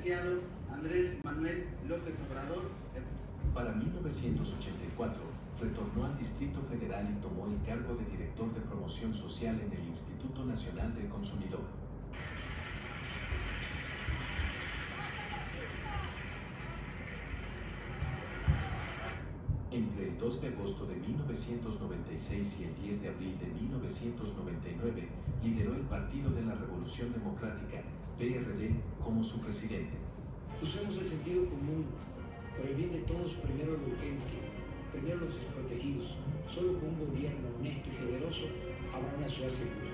licenciado Andrés Manuel López Obrador. Para 1984, retornó al Distrito Federal y tomó el cargo de director de promoción social en el Instituto Nacional del Consumidor. Entre el 2 de agosto de 1996 y el 10 de abril de 1999, lideró el Partido de la Revolución Democrática, PRD, como su presidente. Usemos el sentido común. Por el bien de todos, primero lo urgente, primero los desprotegidos. Solo con un gobierno honesto y generoso habrá una ciudad segura.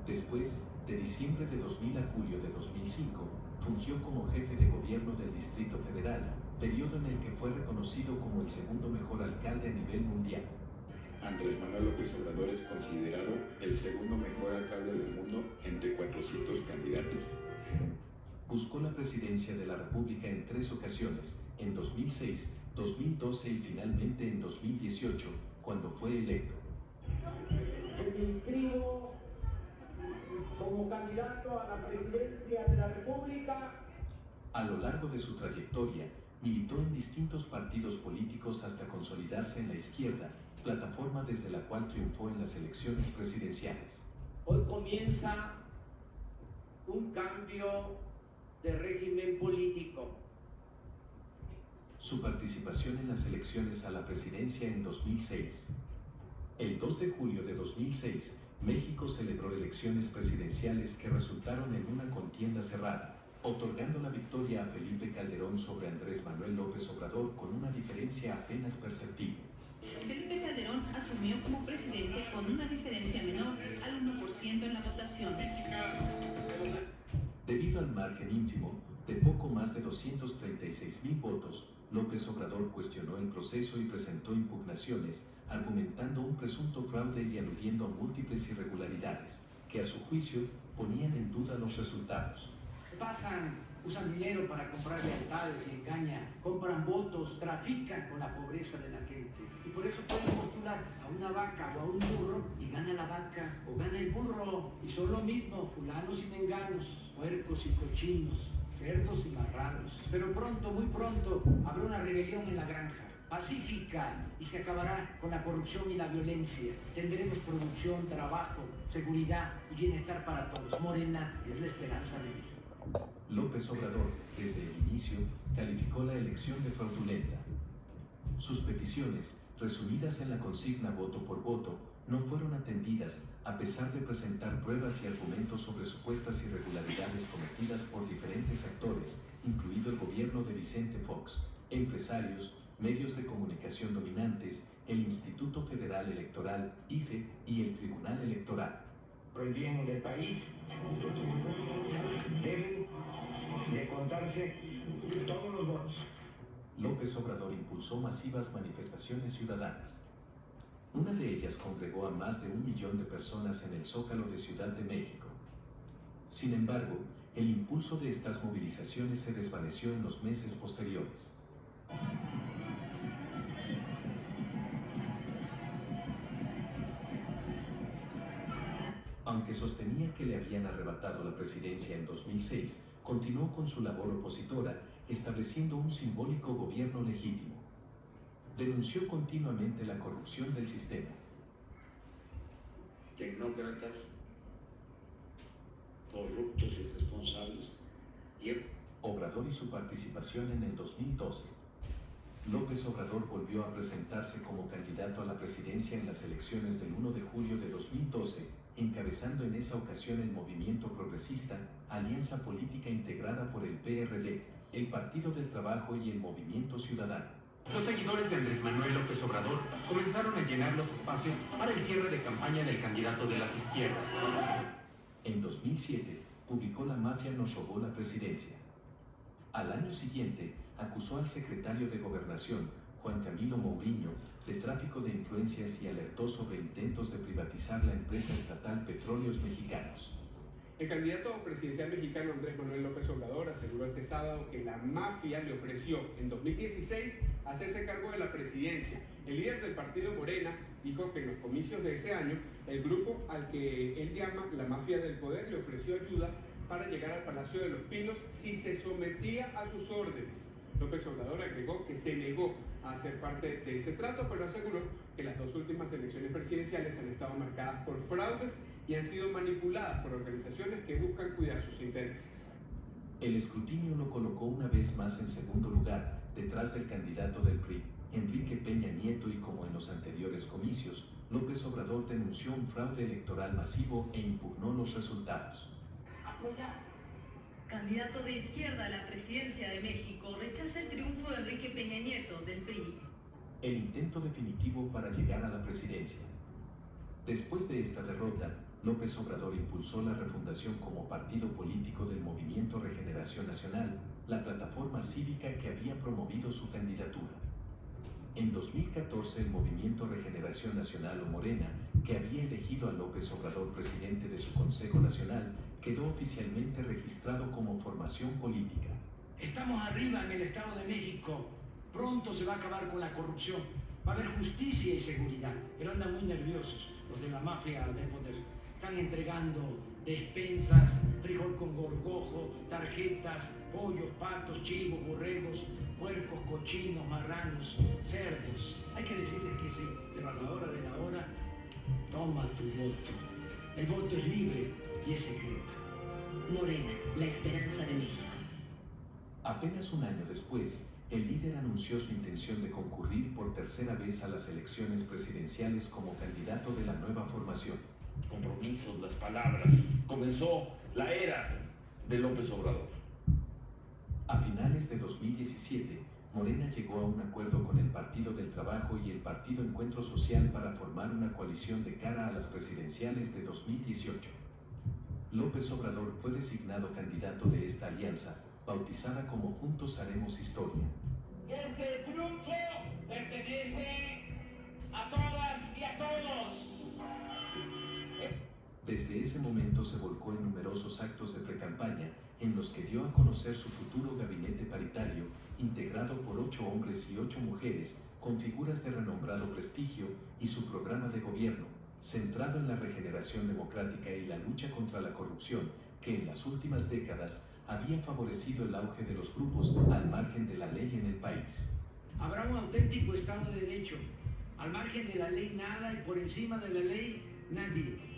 Después, de diciembre de 2000 a julio de 2005, fungió como jefe de gobierno del Distrito Federal, periodo en el que fue reconocido como el segundo mejor alcalde a nivel mundial. Andrés Manuel López Obrador es considerado el segundo mejor alcalde del mundo entre 400 candidatos. Buscó la presidencia de la República en 3 ocasiones, en 2006, 2012 y finalmente en 2018, cuando fue electo. Me inscribo como candidato a la presidencia de la República. A lo largo de su trayectoria, militó en distintos partidos políticos hasta consolidarse en la izquierda, plataforma desde la cual triunfó en las elecciones presidenciales. Hoy comienza un cambio de régimen político. Su participación en las elecciones a la presidencia en 2006. El 2 de julio de 2006, México celebró elecciones presidenciales que resultaron en una contienda cerrada, otorgando la victoria a Felipe Calderón sobre Andrés Manuel López Obrador con una diferencia apenas perceptible. Felipe Calderón asumió como presidente con una diferencia menor al 1% en la votación. Debido al margen ínfimo, de poco más de 236,000 votos, López Obrador cuestionó el proceso y presentó impugnaciones, argumentando un presunto fraude y aludiendo a múltiples irregularidades, que a su juicio ponían en duda los resultados. Usan dinero para comprar lealtades y engañan, compran votos, trafican con la pobreza de la gente. Y por eso pueden postular a una vaca o a un burro y gana la vaca o gana el burro. Y son lo mismo, fulanos y menganos, puercos y cochinos, cerdos y marranos. Pero pronto, muy pronto, habrá una rebelión en la granja, pacífica, y se acabará con la corrupción y la violencia. Tendremos producción, trabajo, seguridad y bienestar para todos. Morena es la esperanza de México. López Obrador, desde el inicio, calificó la elección de fraudulenta. Sus peticiones, resumidas en la consigna voto por voto, no fueron atendidas, a pesar de presentar pruebas y argumentos sobre supuestas irregularidades cometidas por diferentes actores, incluido el gobierno de Vicente Fox, empresarios, medios de comunicación dominantes, el Instituto Federal Electoral, IFE, y el Tribunal Electoral. Por el bien del país deben de contarse todos los votos. López Obrador impulsó masivas manifestaciones ciudadanas. Una de ellas congregó a más de 1 millón de personas en el Zócalo de Ciudad de México. Sin embargo, el impulso de estas movilizaciones se desvaneció en los meses posteriores. Aunque sostenía que le habían arrebatado la presidencia en 2006, continuó con su labor opositora, estableciendo un simbólico gobierno legítimo. Denunció continuamente la corrupción del sistema. Tecnócratas, corruptos y responsables. Obrador y su participación en el 2012. López Obrador volvió a presentarse como candidato a la presidencia en las elecciones del 1 de julio de 2012, encabezando en esa ocasión el Movimiento Progresista, alianza política integrada por el PRD, el Partido del Trabajo y el Movimiento Ciudadano. Los seguidores de Andrés Manuel López Obrador comenzaron a llenar los espacios para el cierre de campaña del candidato de las izquierdas. En 2007, publicó La mafia nos robó la presidencia. Al año siguiente, acusó al secretario de Gobernación, Juan Camilo Mourinho, de tráfico de influencias y alertó sobre intentos de privatizar la empresa estatal Petróleos Mexicanos. El candidato presidencial mexicano Andrés Manuel López Obrador aseguró este sábado que la mafia le ofreció en 2016 hacerse cargo de la presidencia. El líder del partido Morena dijo que en los comicios de ese año el grupo al que él llama la mafia del poder le ofreció ayuda para llegar al Palacio de los Pinos si se sometía a sus órdenes. López Obrador agregó que se negó a ser parte de ese trato, pero aseguró que las dos últimas elecciones presidenciales han estado marcadas por fraudes y han sido manipuladas por organizaciones que buscan cuidar sus intereses. El escrutinio lo colocó una vez más en segundo lugar, detrás del candidato del PRI, Enrique Peña Nieto, y como en los anteriores comicios, López Obrador denunció un fraude electoral masivo e impugnó los resultados. Candidato de izquierda a la presidencia de México rechaza el triunfo de Enrique Peña Nieto del PRI. El intento definitivo para llegar a la presidencia. Después de esta derrota, López Obrador impulsó la refundación como partido político del Movimiento Regeneración Nacional, la plataforma cívica que había promovido su candidatura. En 2014, el Movimiento Regeneración Nacional o Morena, que había elegido a López Obrador presidente de su Consejo Nacional, quedó oficialmente registrado como formación política. Estamos arriba en el Estado de México. Pronto se va a acabar con la corrupción. Va a haber justicia y seguridad. Pero andan muy nerviosos los de la mafia del poder. Están entregando despensas, frijol con gorgojo, tarjetas, pollos, patos, chivos, borregos, puercos, cochinos, marranos, cerdos. Hay que decirles que sí, pero a la hora de la hora, toma tu voto. El voto es libre y es secreto. Morena, la esperanza de México. Apenas un año después, el líder anunció su intención de concurrir por tercera vez a las elecciones presidenciales como candidato de la nueva formación. Compromisos, las palabras. Comenzó la era de López Obrador. A finales de 2017, Morena llegó a un acuerdo con el Partido del Trabajo y el Partido Encuentro Social para formar una coalición de cara a las presidenciales de 2018. López Obrador fue designado candidato de esta alianza, bautizada como Juntos Haremos Historia. Este triunfo pertenece a todas y a todos. Desde ese momento se volcó en numerosos actos de precampaña en los que dio a conocer su futuro gabinete paritario, integrado por 8 hombres y 8 mujeres, con figuras de renombrado prestigio, y su programa de gobierno, centrado en la regeneración democrática y la lucha contra la corrupción, que en las últimas décadas había favorecido el auge de los grupos al margen de la ley en el país. Habrá un auténtico Estado de Derecho. Al margen de la ley nada y por encima de la ley nadie.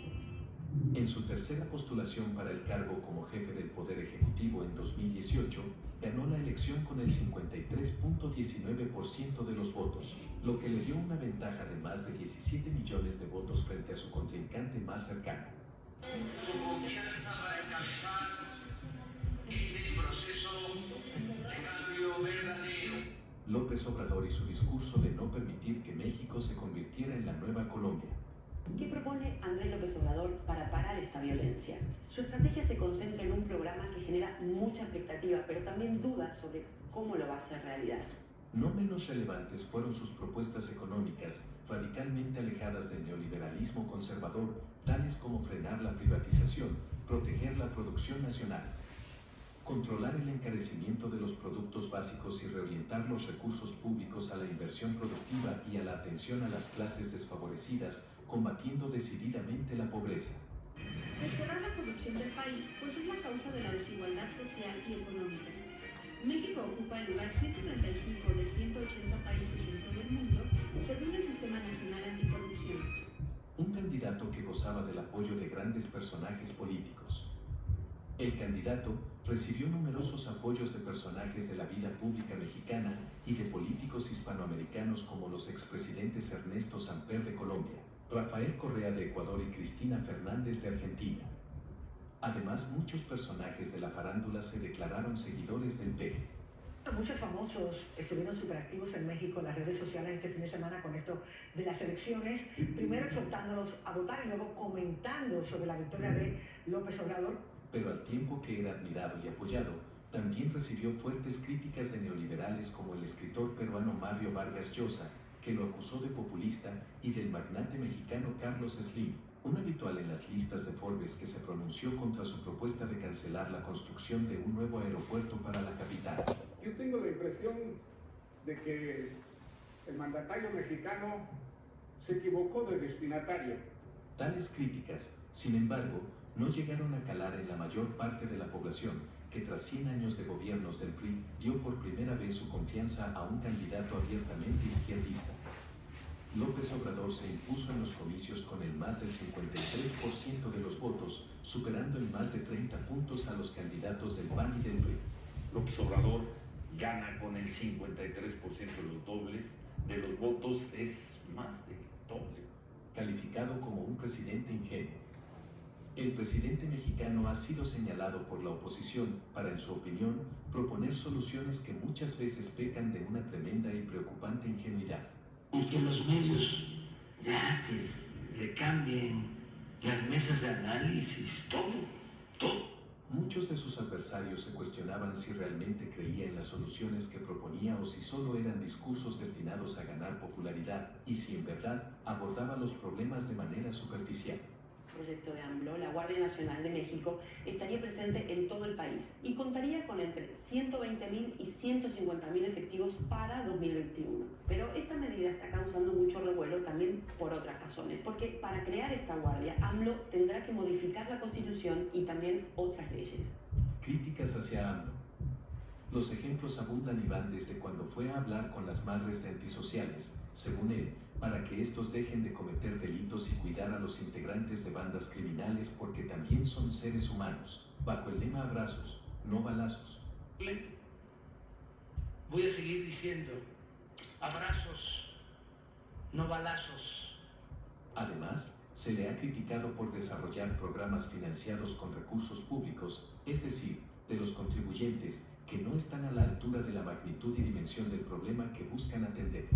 En su tercera postulación para el cargo como jefe del Poder Ejecutivo en 2018, ganó la elección con el 53.19% de los votos, lo que le dio una ventaja de más de 17 millones de votos frente a su contrincante más cercano. Su confianza para encabezar este proceso de cambio verdadero. López Obrador y su discurso de no permitir que México se convirtiera en la nueva Colombia. ¿Qué propone Andrés López Obrador para parar esta violencia? Su estrategia se concentra en un programa que genera mucha expectativa, pero también dudas sobre cómo lo va a hacer realidad. No menos relevantes fueron sus propuestas económicas, radicalmente alejadas del neoliberalismo conservador, tales como frenar la privatización, proteger la producción nacional, controlar el encarecimiento de los productos básicos y reorientar los recursos públicos a la inversión productiva y a la atención a las clases desfavorecidas, combatiendo decididamente la pobreza. Desterrar la corrupción del país, pues es la causa de la desigualdad social y económica. México ocupa el lugar 135 de 180 países en todo el mundo, según el Sistema Nacional Anticorrupción. Un candidato que gozaba del apoyo de grandes personajes políticos. El candidato recibió numerosos apoyos de personajes de la vida pública mexicana y de políticos hispanoamericanos como los expresidentes Ernesto Samper de Colombia, Rafael Correa de Ecuador y Cristina Fernández de Argentina. Además, muchos personajes de la farándula se declararon seguidores del PEG. Muchos famosos estuvieron superactivos en México en las redes sociales este fin de semana con esto de las elecciones, primero exhortándolos a votar y luego comentando sobre la victoria de López Obrador. Pero al tiempo que era admirado y apoyado, también recibió fuertes críticas de neoliberales como el escritor peruano Mario Vargas Llosa, que lo acusó de populista, y del magnate mexicano Carlos Slim, un habitual en las listas de Forbes, que se pronunció contra su propuesta de cancelar la construcción de un nuevo aeropuerto para la capital. Yo tengo la impresión de que el mandatario mexicano se equivocó de destinatario. Tales críticas, sin embargo, no llegaron a calar en la mayor parte de la población, que tras 100 años de gobiernos del PRI dio por primera vez su confianza a un candidato abiertamente izquierdista. López Obrador se impuso en los comicios con el más del 53% de los votos, superando en más de 30 puntos a los candidatos del PAN y del PRI. López Obrador gana con el 53% de los dobles de los votos, es más de doble. Calificado como un presidente ingenuo. El presidente mexicano ha sido señalado por la oposición para, en su opinión, proponer soluciones que muchas veces pecan de una tremenda y preocupante ingenuidad. Y que los medios ya que le cambien las mesas de análisis, todo. Muchos de sus adversarios se cuestionaban si realmente creía en las soluciones que proponía o si solo eran discursos destinados a ganar popularidad y si en verdad abordaba los problemas de manera superficial. Proyecto de AMLO, la Guardia Nacional de México estaría presente en todo el país y contaría con entre 120.000 y 150.000 efectivos para 2021. Pero esta medida está causando mucho revuelo también por otras razones, porque para crear esta guardia, AMLO tendrá que modificar la Constitución y también otras leyes. Críticas hacia AMLO. Los ejemplos abundan y van desde cuando fue a hablar con las madres de antisociales, según él, para que estos dejen de cometer delitos y cuidar a los integrantes de bandas criminales porque también son seres humanos, bajo el lema abrazos, no balazos. Voy a seguir diciendo, abrazos, no balazos. Además, se le ha criticado por desarrollar programas financiados con recursos públicos, es decir, de los contribuyentes, que no están a la altura de la magnitud y dimensión del problema que buscan atender.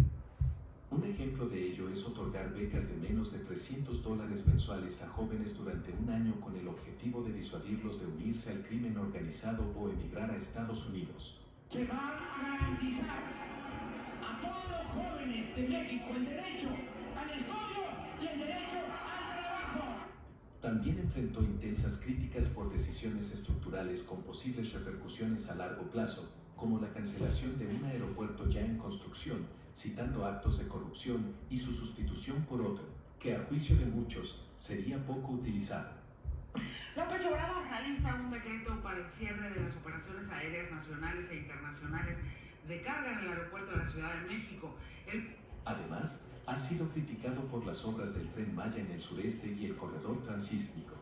Un ejemplo de ello es otorgar becas de menos de $300 mensuales a jóvenes durante un año con el objetivo de disuadirlos de unirse al crimen organizado o emigrar a Estados Unidos. Se va a garantizar a todos los jóvenes de México el derecho al estudio y el derecho al trabajo. También enfrentó intensas críticas por decisiones estructurales con posibles repercusiones a largo plazo, como la cancelación de un aeropuerto ya en construcción, citando actos de corrupción y su sustitución por otro, que a juicio de muchos sería poco utilizado. López Obrador realiza un decreto para el cierre de las operaciones aéreas nacionales e internacionales de carga en el aeropuerto de la Ciudad de México. Además, ha sido criticado por las obras del Tren Maya en el sureste y el corredor transísmico.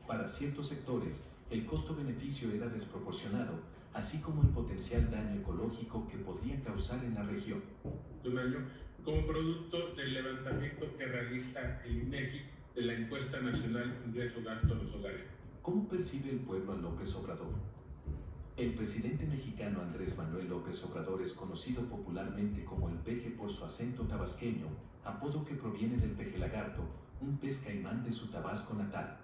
Para ciertos sectores, el costo-beneficio era desproporcionado, así como el potencial daño ecológico que podría causar en la región. Un año como producto del levantamiento que realiza el INEGI de la encuesta nacional Ingreso-Gasto en los hogares. ¿Cómo percibe el pueblo a López Obrador? El presidente mexicano Andrés Manuel López Obrador es conocido popularmente como el peje por su acento tabasqueño, apodo que proviene del peje lagarto, un pez caimán de su Tabasco natal.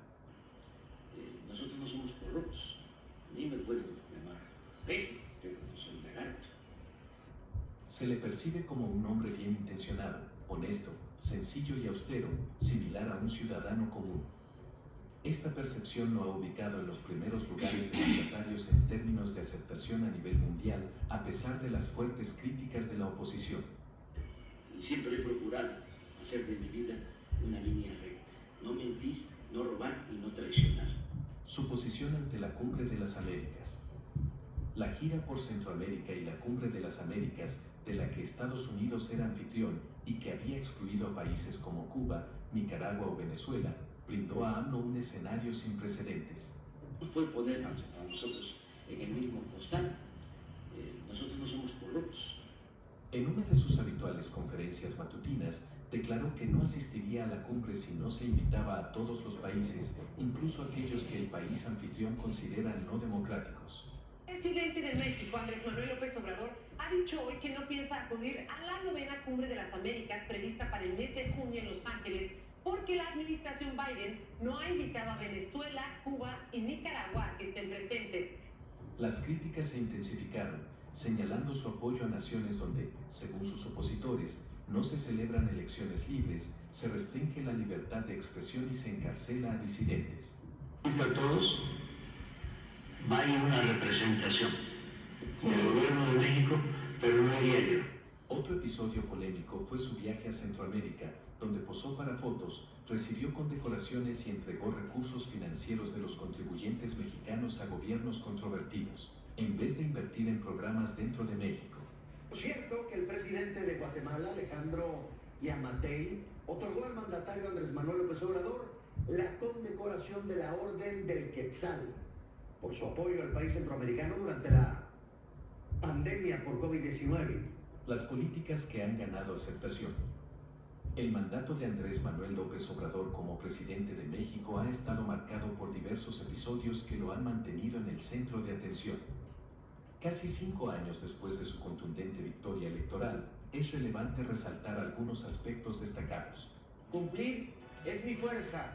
Nosotros no somos corruptos, ni me pueden llamar peje, pero no soy lagarto. Se le percibe como un hombre bien intencionado, honesto, sencillo y austero, similar a un ciudadano común. Esta percepción lo ha ubicado en los primeros lugares de mandatarios en términos de aceptación a nivel mundial, a pesar de las fuertes críticas de la oposición. Y siempre he procurado hacer de mi vida una línea recta, no mentir, no robar y no traicionar. Su posición ante la Cumbre de las Américas. La gira por Centroamérica y la Cumbre de las Américas, de la que Estados Unidos era anfitrión y que había excluido a países como Cuba, Nicaragua o Venezuela, brindó a AMLO un escenario sin precedentes. Fue poner a nosotros en el mismo costal. Nosotros no somos corruptos. En una de sus habituales conferencias matutinas, declaró que no asistiría a la cumbre si no se invitaba a todos los países, incluso aquellos que el país anfitrión considera no democráticos. El presidente de México, Andrés Manuel López Obrador, ha dicho hoy que no piensa acudir a la 9ª Cumbre de las Américas prevista para el mes de junio en Los Ángeles, porque la administración Biden no ha invitado a Venezuela, Cuba y Nicaragua a que estén presentes. Las críticas se intensificaron, señalando su apoyo a naciones donde, según sus opositores, no se celebran elecciones libres, se restringe la libertad de expresión y se encarcela a disidentes. Junto a todos va a ir una representación del gobierno de México, pero no iría yo. Otro episodio polémico fue su viaje a Centroamérica, donde posó para fotos, recibió condecoraciones y entregó recursos financieros de los contribuyentes mexicanos a gobiernos controvertidos, en vez de invertir en programas dentro de México. Es cierto que el presidente de Guatemala, Alejandro Yamatei, otorgó al mandatario Andrés Manuel López Obrador la condecoración de la Orden del Quetzal por su apoyo al país centroamericano durante la pandemia por COVID-19. Las políticas que han ganado aceptación. El mandato de Andrés Manuel López Obrador como presidente de México ha estado marcado por diversos episodios que lo han mantenido en el centro de atención. Casi 5 años después de su contundente victoria electoral, es relevante resaltar algunos aspectos destacados. Cumplir es mi fuerza.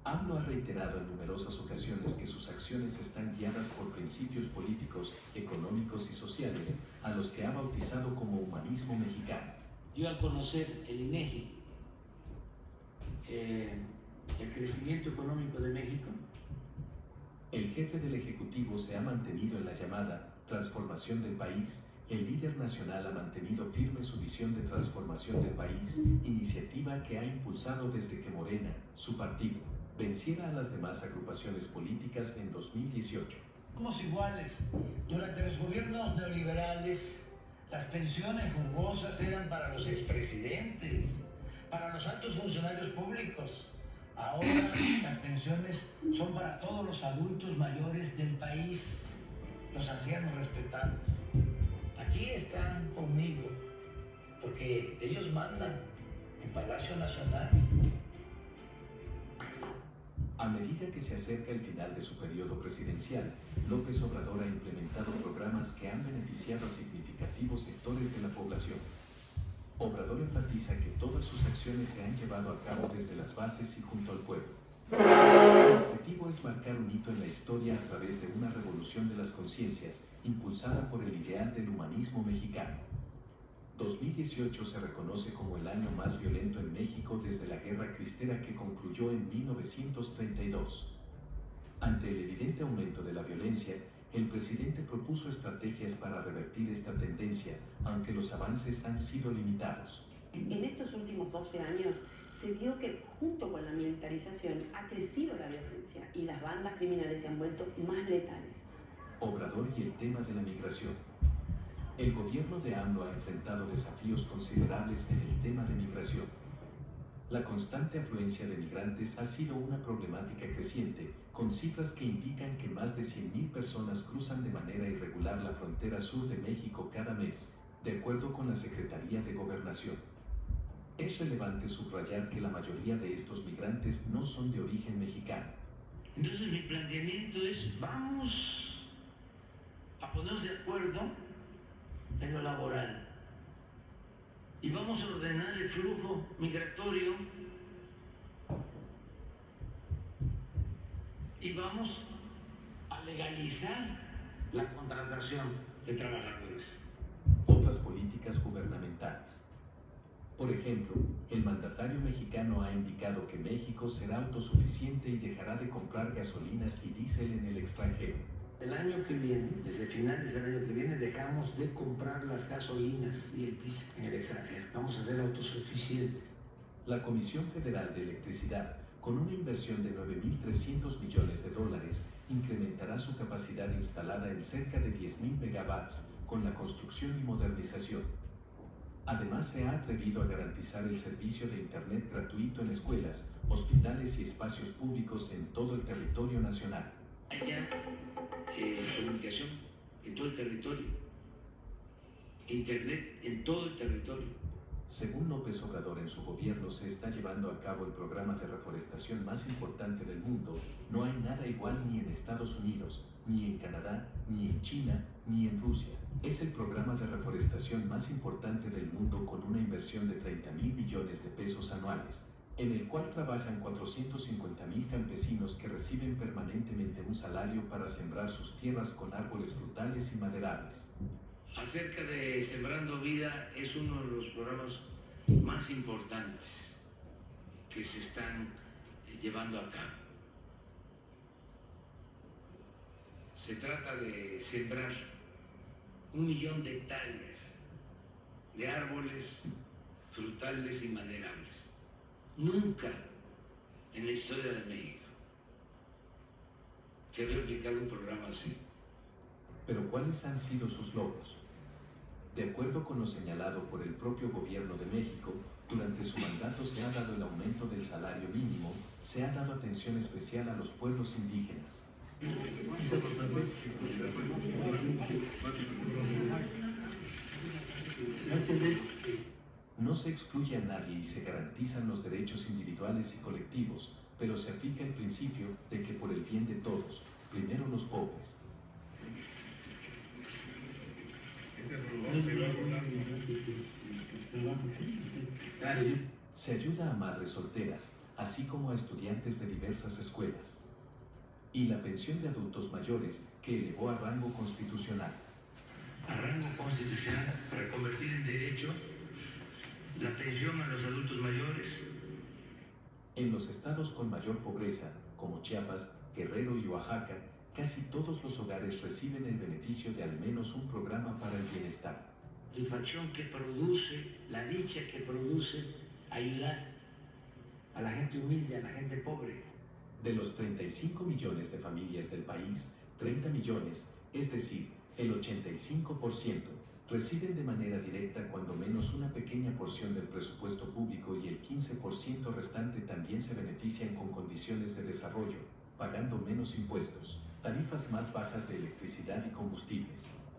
AMLO ha reiterado en numerosas ocasiones que sus acciones están guiadas por principios políticos, económicos y sociales, a los que ha bautizado como humanismo mexicano. Dio a conocer el INEGI, el crecimiento económico de México. El jefe del Ejecutivo se ha mantenido en la llamada transformación del país. El líder nacional ha mantenido firme su visión de transformación del país, iniciativa que ha impulsado desde que Morena, su partido, venciera a las demás agrupaciones políticas en 2018. Somos iguales. Durante los gobiernos neoliberales, las pensiones jugosas eran para los expresidentes, para los altos funcionarios públicos. Ahora las pensiones son para todos los adultos mayores del país, los ancianos respetables. Aquí están conmigo, porque ellos mandan en Palacio Nacional. A medida que se acerca el final de su periodo presidencial, López Obrador ha implementado programas que han beneficiado a significativos sectores de la población. Obrador enfatiza que todas sus acciones se han llevado a cabo desde las bases y junto al pueblo. Su objetivo es marcar un hito en la historia a través de una revolución de las conciencias, impulsada por el ideal del humanismo mexicano. 2018 se reconoce como el año más violento en México desde la Guerra Cristera que concluyó en 1932. Ante el evidente aumento de la violencia, el presidente propuso estrategias para revertir esta tendencia, aunque los avances han sido limitados. En estos últimos 12 años se vio que junto con la militarización ha crecido la violencia y las bandas criminales se han vuelto más letales. Obrador y el tema de la migración. El gobierno de AMLO ha enfrentado desafíos considerables en el tema de migración. La constante afluencia de migrantes ha sido una problemática creciente, con cifras que indican que más de 100,000 personas cruzan de manera irregular la frontera sur de México cada mes, de acuerdo con la Secretaría de Gobernación. Es relevante subrayar que la mayoría de estos migrantes no son de origen mexicano. Entonces mi planteamiento es, vamos a ponernos de acuerdo en lo laboral y vamos a ordenar el flujo migratorio y vamos a legalizar la contratación de trabajadores. Otras políticas gubernamentales. Por ejemplo, el mandatario mexicano ha indicado que México será autosuficiente y dejará de comprar gasolinas y diésel en el extranjero. El año que viene, desde finales del año que viene, dejamos de comprar las gasolinas y el diésel en el extranjero. Vamos a ser autosuficientes. La Comisión Federal de Electricidad, con una inversión de $9.300 millones, incrementará su capacidad instalada en cerca de 10,000 megawatts con la construcción y modernización. Además, se ha atrevido a garantizar el servicio de Internet gratuito en escuelas, hospitales y espacios públicos en todo el territorio nacional. Haya comunicación en todo el territorio, Internet en todo el territorio. Según López Obrador, en su gobierno se está llevando a cabo el programa de reforestación más importante del mundo. No hay nada igual ni en Estados Unidos, ni en Canadá, ni en China, ni en Rusia. Es el programa de reforestación más importante del mundo con una inversión de 30,000 millones de pesos anuales, en el cual trabajan 450,000 campesinos que reciben permanentemente un salario para sembrar sus tierras con árboles frutales y maderables. Acerca de Sembrando Vida, es uno de los programas más importantes que se están llevando a cabo. Se trata de sembrar 1 millón de hectáreas de árboles frutales y maderables. Nunca en la historia de México se había aplicado un programa así. Pero ¿cuáles han sido sus logros? De acuerdo con lo señalado por el propio gobierno de México, durante su mandato se ha dado el aumento del salario mínimo, se ha dado atención especial a los pueblos indígenas. No se excluye a nadie y se garantizan los derechos individuales y colectivos, pero se aplica el principio de que por el bien de todos, primero los pobres. Se ayuda a madres solteras, así como a estudiantes de diversas escuelas. Y la pensión de adultos mayores, que elevó a rango constitucional. A rango constitucional para convertir en derecho la pensión a los adultos mayores. En los estados con mayor pobreza, como Chiapas, Guerrero y Oaxaca, casi todos los hogares reciben el beneficio de al menos un programa para el bienestar. La satisfacción que produce, la dicha que produce ayudar a la gente humilde, a la gente pobre. De los 35 millones de familias del país, 30 millones, es decir, el 85%, reciben de manera directa cuando menos una pequeña porción del presupuesto público y el 15% restante también se benefician con condiciones de desarrollo, pagando menos impuestos, tarifas más bajas de electricidad y combustibles.